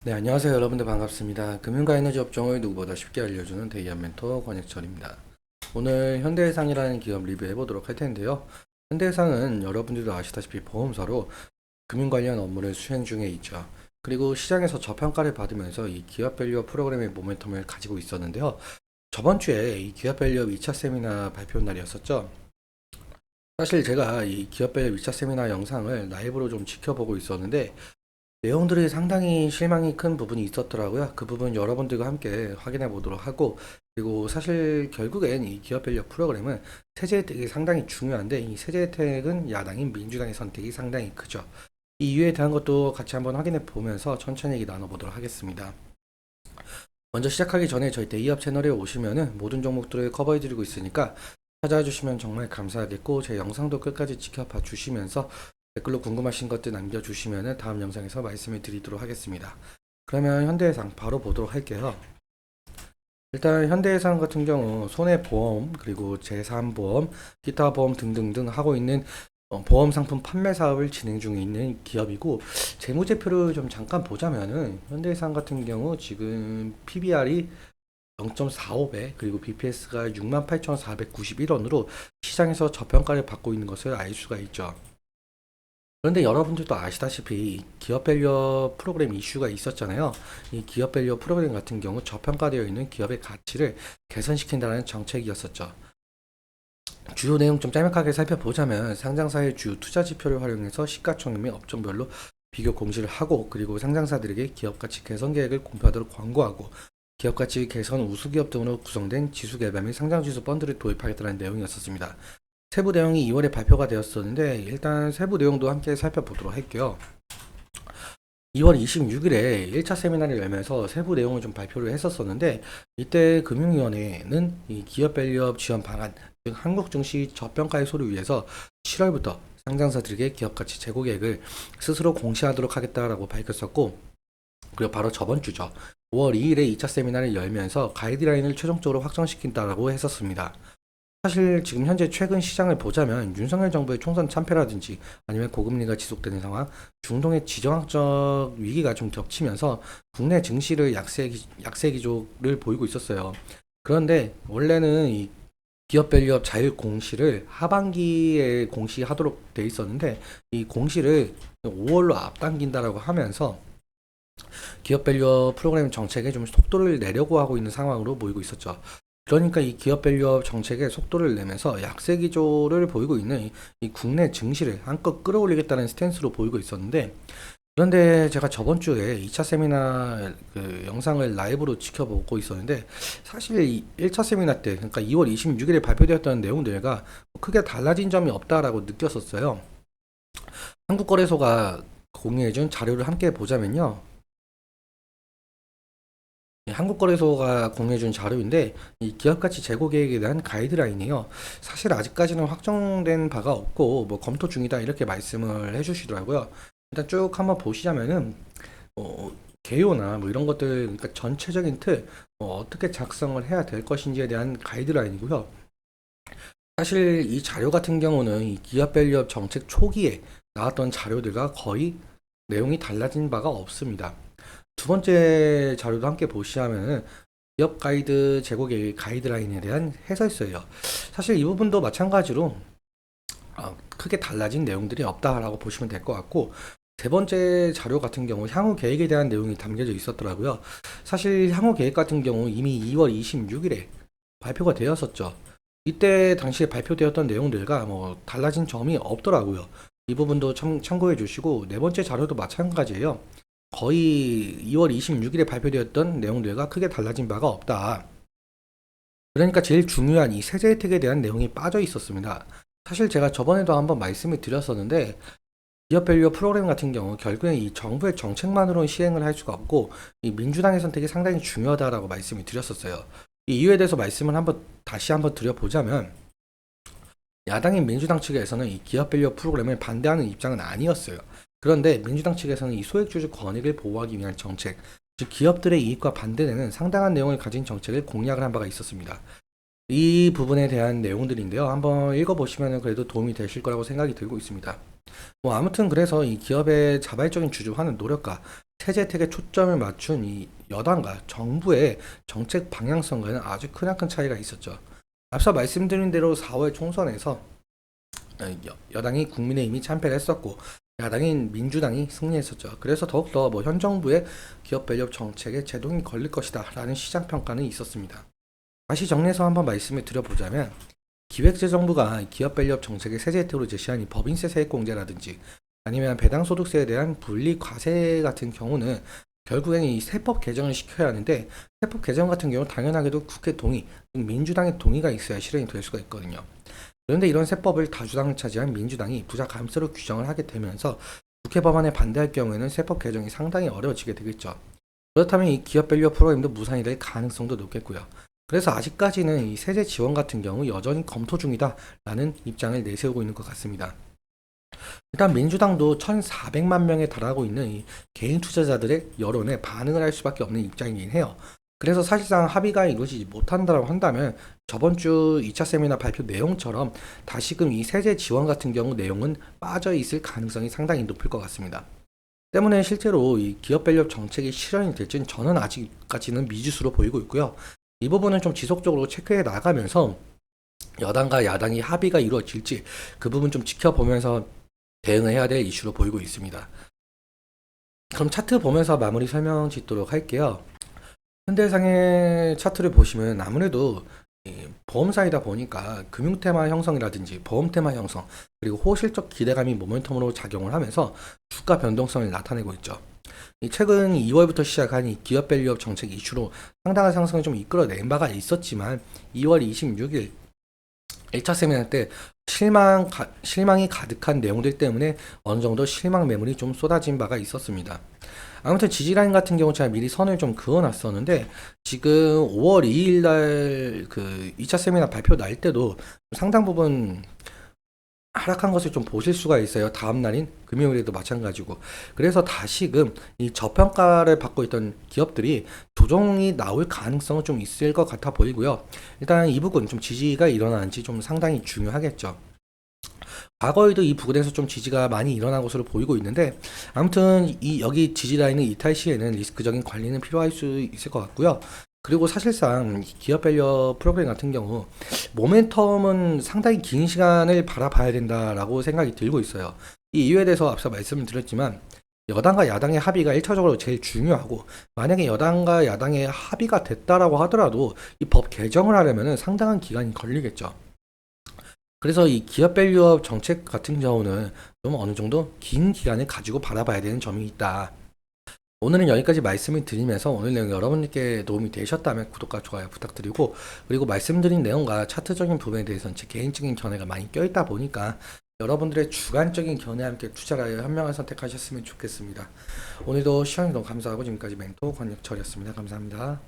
네, 안녕하세요. 여러분들 반갑습니다. 금융과 에너지 업종을 누구보다 쉽게 알려주는 대기업 멘토 권혁철입니다. 오늘 현대해상이라는 기업 리뷰해 보도록 할 텐데요. 현대해상은 여러분들도 아시다시피 보험사로 금융 관련 업무를 수행 중에 있죠. 그리고 시장에서 저평가를 받으면서 이 기업 밸류업 프로그램의 모멘텀을 가지고 있었는데요. 저번 주에 이 기업 밸류업 2차 세미나 발표 날이었었죠. 사실 제가 이 기업 밸류업 2차 세미나 영상을 라이브로 좀 지켜보고 있었는데 내용들이 상당히 실망이 큰 부분이 있었더라고요. 그 부분 여러분들과 함께 확인해 보도록 하고, 그리고 사실 결국엔 이 기업 밸류 프로그램은 세제 혜택이 상당히 중요한데, 이 세제 혜택은 야당인 민주당의 선택이 상당히 크죠. 이 이유에 대한 것도 같이 한번 확인해 보면서 천천히 얘기 나눠보도록 하겠습니다. 먼저 시작하기 전에 저희 대기업 채널에 오시면은 모든 종목들을 커버해 드리고 있으니까 찾아와 주시면 정말 감사하겠고, 제 영상도 끝까지 지켜봐 주시면서 댓글로 궁금하신 것들 남겨주시면 다음 영상에서 말씀을 드리도록 하겠습니다. 그러면 현대해상 바로 보도록 할게요. 일단 현대해상 같은 경우 손해보험 그리고 재산보험, 기타 보험 등등등 하고 있는 보험 상품 판매 사업을 진행 중에 있는 기업이고, 재무제표를 좀 잠깐 보자면은 현대해상 같은 경우 지금 PBR이 0.45배 그리고 BPS가 68,491원으로 시장에서 저평가를 받고 있는 것을 알 수가 있죠. 그런데 여러분들도 아시다시피 기업 밸류 프로그램 이슈가 있었잖아요. 이 기업 밸류 프로그램 같은 경우 저평가되어 있는 기업의 가치를 개선시킨다는 정책이었었죠. 주요 내용 좀 짤막하게 살펴보자면 상장사의 주요 투자 지표를 활용해서 시가총액 및 업종별로 비교 공시를 하고, 그리고 상장사들에게 기업가치 개선 계획을 공표하도록 권고하고, 기업가치 개선 우수기업 등으로 구성된 지수 개발 및 상장지수 펀드를 도입하겠다는 내용이었습니다. 세부 내용이 2월에 발표가 되었었는데 일단 세부 내용도 함께 살펴보도록 할게요. 2월 26일에 1차 세미나를 열면서 세부 내용을 좀 발표를 했었었는데, 이때 금융위원회는 이 기업 밸류업 지원 방안, 즉 한국 증시 저평가 해소를 위해서 7월부터 상장사들에게 기업가치 재고 계획을 스스로 공시하도록 하겠다라고 밝혔었고, 그리고 바로 저번 주죠. 5월 2일에 2차 세미나를 열면서 가이드라인을 최종적으로 확정시킨다라고 했었습니다. 사실 지금 현재 최근 시장을 보자면 윤석열 정부의 총선 참패라든지 아니면 고금리가 지속되는 상황, 중동의 지정학적 위기가 좀 겹치면서 국내 증시를 약세 기조를 보이고 있었어요. 그런데 원래는 이 기업 밸류업 자율 공시를 하반기에 공시하도록 돼 있었는데, 이 공시를 5월로 앞당긴다라고 하면서 기업 밸류업 프로그램 정책에 좀 속도를 내려고 하고 있는 상황으로 보이고 있었죠. 그러니까 이 기업 밸류업 정책에 속도를 내면서 약세 기조를 보이고 있는 이 국내 증시를 한껏 끌어올리겠다는 스탠스로 보이고 있었는데, 그런데 제가 저번 주에 2차 세미나 그 영상을 라이브로 지켜보고 있었는데, 사실 이 1차 세미나 때, 그러니까 2월 26일에 발표되었던 내용들과 크게 달라진 점이 없다라고 느꼈었어요. 한국거래소가 공유해준 자료를 함께 보자면요. 한국거래소가 공유해준 자료인데, 이 기업가치 재고 계획에 대한 가이드라인이에요. 사실 아직까지는 확정된 바가 없고 뭐 검토 중이다 이렇게 말씀을 해주시더라고요. 일단 쭉 한번 보시자면은 개요나 뭐 이런 것들, 그러니까 전체적인 틀, 어떻게 작성을 해야 될 것인지에 대한 가이드라인이고요. 사실 이 자료 같은 경우는 이 기업 밸류업 정책 초기에 나왔던 자료들과 거의 내용이 달라진 바가 없습니다. 두 번째 자료도 함께 보시면은 기업 가이드 제고 계획 가이드라인에 대한 해설서예요. 사실 이 부분도 마찬가지로 크게 달라진 내용들이 없다라고 보시면 될 것 같고, 세 번째 자료 같은 경우 향후 계획에 대한 내용이 담겨져 있었더라고요. 사실 향후 계획 같은 경우 이미 2월 26일에 발표가 되었었죠. 이때 당시에 발표되었던 내용들과 뭐 달라진 점이 없더라고요. 이 부분도 참고해 주시고, 네 번째 자료도 마찬가지예요. 거의 2월 26일에 발표되었던 내용들과 크게 달라진 바가 없다. 그러니까 제일 중요한 이 세제 혜택에 대한 내용이 빠져 있었습니다. 사실 제가 저번에도 한번 말씀을 드렸었는데, 기업 밸류 프로그램 같은 경우 결국에 이 정부의 정책만으로는 시행을 할 수가 없고, 이 민주당의 선택이 상당히 중요하다라고 말씀을 드렸었어요. 이 이유에 대해서 말씀을 다시 한번 드려보자면, 야당인 민주당 측에서는 이 기업 밸류 프로그램을 반대하는 입장은 아니었어요. 그런데 민주당 측에서는 이 소액주주 권익을 보호하기 위한 정책, 즉 기업들의 이익과 반대되는 상당한 내용을 가진 정책을 공약을 한 바가 있었습니다. 이 부분에 대한 내용들인데요. 한번 읽어보시면 그래도 도움이 되실 거라고 생각이 들고 있습니다. 뭐 아무튼 그래서 이 기업의 자발적인 주주화는 노력과 세제 혜택에 초점을 맞춘 이 여당과 정부의 정책 방향성과는 아주 크나큰 차이가 있었죠. 앞서 말씀드린 대로 4월 총선에서 여당이 국민의힘이 참패를 했었고 야당인 민주당이 승리했었죠. 그래서 더욱더 현 정부의 기업 밸류업 정책에 제동이 걸릴 것이다 라는 시장 평가는 있었습니다. 다시 정리해서 한번 말씀을 드려보자면 기획재정부가 기업 밸류업 정책의 세제 혜택으로 제시한 이 법인세 세액 공제라든지 아니면 배당소득세에 대한 분리 과세 같은 경우는 결국에는 이 세법 개정을 시켜야 하는데 세법 개정 같은 경우는 당연하게도 국회 동의, 민주당의 동의가 있어야 실행이 될 수가 있거든요. 그런데 이런 세법을 다수당을 차지한 민주당이 부자 감세로 규정을 하게 되면서 국회 법안에 반대할 경우에는 세법 개정이 상당히 어려워지게 되겠죠. 그렇다면 이 기업 밸류업 프로그램도 무산이 될 가능성도 높겠고요. 그래서 아직까지는 이 세제 지원 같은 경우 여전히 검토 중이다라는 입장을 내세우고 있는 것 같습니다. 일단 민주당도 1,400만 명에 달하고 있는 이 개인 투자자들의 여론에 반응을 할 수밖에 없는 입장이긴 해요. 그래서 사실상 합의가 이루어지지 못한다고 한다면 저번 주 2차 세미나 발표 내용처럼 다시금 이 세제 지원 같은 경우 내용은 빠져 있을 가능성이 상당히 높을 것 같습니다. 때문에 실제로 이 기업 밸류업 정책이 실현이 될지는 저는 아직까지는 미지수로 보이고 있고요. 이 부분은 좀 지속적으로 체크해 나가면서 여당과 야당이 합의가 이루어질지 그 부분 좀 지켜보면서 대응을 해야 될 이슈로 보이고 있습니다. 그럼 차트 보면서 마무리 설명 짓도록 할게요. 현대해상의 차트를 보시면 아무래도 보험사이다 보니까 금융 테마 형성이라든지 보험 테마 형성 그리고 호실적 기대감이 모멘텀으로 작용을 하면서 주가 변동성을 나타내고 있죠. 최근 2월부터 시작한 이 기업 밸류업 정책 이슈로 상당한 상승을 좀 이끌어낸 바가 있었지만 2월 26일 1차 세미나 때 실망이 가득한 내용들 때문에 어느 정도 실망 매물이 좀 쏟아진 바가 있었습니다. 아무튼 지지라인 같은 경우 제가 미리 선을 좀 그어놨었는데 지금 5월 2일 날 그 2차 세미나 발표 날 때도 상당 부분 하락한 것을 좀 보실 수가 있어요. 다음 날인 금요일에도 마찬가지고. 그래서 다시금 이 저평가를 받고 있던 기업들이 조정이 나올 가능성은 좀 있을 것 같아 보이고요. 일단 이 부분 좀 지지가 일어나는지 좀 상당히 중요하겠죠. 과거에도 이 부분에서 좀 지지가 많이 일어난 것으로 보이고 있는데 아무튼 여기 지지 라인을 이탈 시에는 리스크적인 관리는 필요할 수 있을 것 같고요. 그리고 사실상 기업 밸류업 프로그램 같은 경우 모멘텀은 상당히 긴 시간을 바라봐야 된다라고 생각이 들고 있어요. 이 이유에 대해서 앞서 말씀을 드렸지만 여당과 야당의 합의가 1차적으로 제일 중요하고 만약에 여당과 야당의 합의가 됐다라고 하더라도 이 법 개정을 하려면 상당한 기간이 걸리겠죠. 그래서 이 기업 밸류업 정책 같은 경우는 좀 어느 정도 긴 기간을 가지고 바라봐야 되는 점이 있다. 오늘은 여기까지 말씀을 드리면서 오늘 내용 여러분께 도움이 되셨다면 구독과 좋아요 부탁드리고 그리고 말씀드린 내용과 차트적인 부분에 대해서는 제 개인적인 견해가 많이 껴있다 보니까 여러분들의 주관적인 견해와 함께 투자를 하여 현명한 선택하셨으면 좋겠습니다. 오늘도 시청해주셔서 감사하고 지금까지 멘토 권혁철이었습니다. 감사합니다.